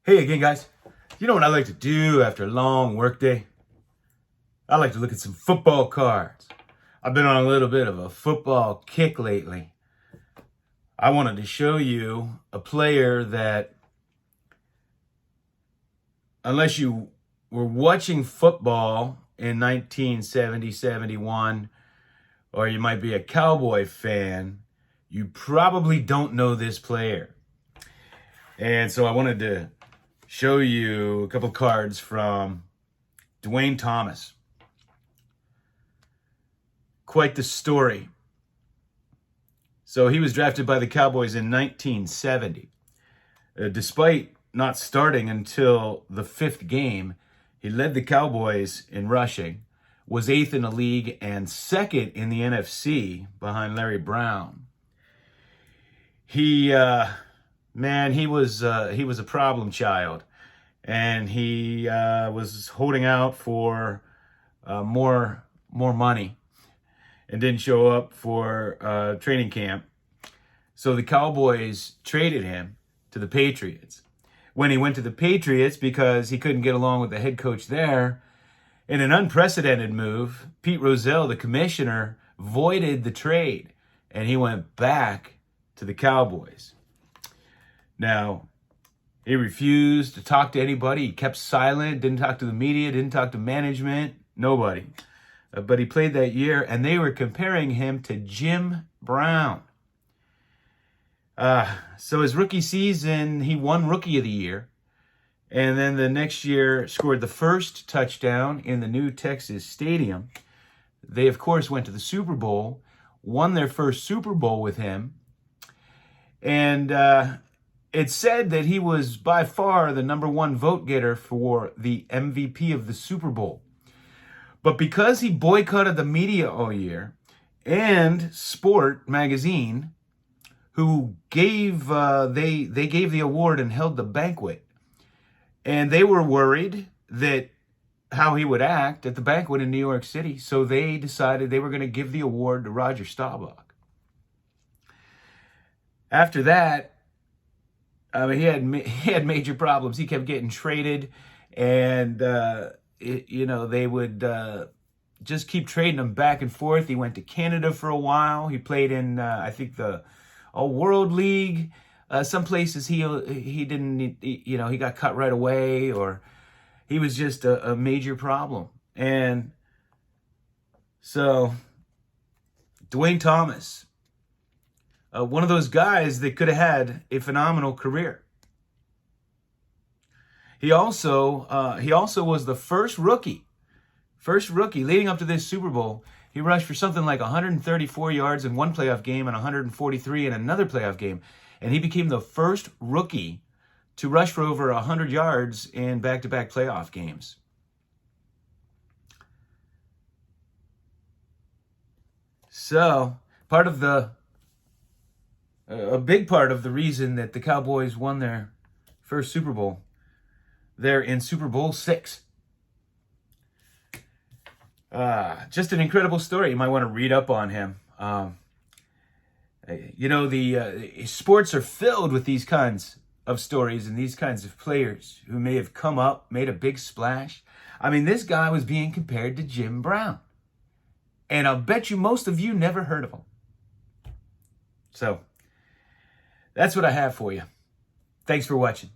Hey again, guys. You know what I like to do after a long workday? I like to look at some football cards. I've been on a little bit of a football kick lately. I wanted to show you a player that, unless you were watching football in 1970, 71, or you might be a Cowboy fan, you probably don't know this player. And so I wanted to show you a couple cards from Duane Thomas. Quite the story. So he was drafted by the Cowboys in 1970. Despite not starting until the fifth game, he led the Cowboys in rushing, was eighth in the league and second in the NFC behind Larry Brown. He was a problem child, and he was holding out for more money, and didn't show up for training camp. So the Cowboys traded him to the Patriots. When he went to the Patriots, because he couldn't get along with the head coach there, in an unprecedented move, Pete Rozelle, the commissioner, voided the trade, and he went back to the Cowboys. Now, he refused to talk to anybody. He kept silent, didn't talk to the media, didn't talk to management, nobody. But he played that year, and they were comparing him to Jim Brown. So his rookie season, he won Rookie of the Year. And then the next year scored the first touchdown in the new Texas Stadium. They, of course, went to the Super Bowl, won their first Super Bowl with him. And it's said that he was by far the number one vote getter for the MVP of the Super Bowl. But because he boycotted the media all year, and Sport magazine, who gave they gave the award and held the banquet, and they were worried that how he would act at the banquet in New York City, so they decided they were going to give the award to Roger Staubach. After that, he had major problems. He kept getting traded, and they would just keep trading him back and forth. He went to Canada for a while. He played in, I think, the World League. Some places he didn't, he got cut right away, or he was just a major problem. And so Duane Thomas, one of those guys that could have had a phenomenal career. He also was the first rookie leading up to this Super Bowl. He rushed for something like 134 yards in one playoff game and 143 in another playoff game. And he became the first rookie to rush for over 100 yards in back-to-back playoff games. So, a big part of the reason that the Cowboys won their first Super Bowl, they're in Super Bowl VI. Just an incredible story. You might want to read up on him. The sports are filled with these kinds of stories and these kinds of players who may have come up, made a big splash. I mean, this guy was being compared to Jim Brown. And I'll bet you most of you never heard of him. So, that's what I have for you. Thanks for watching.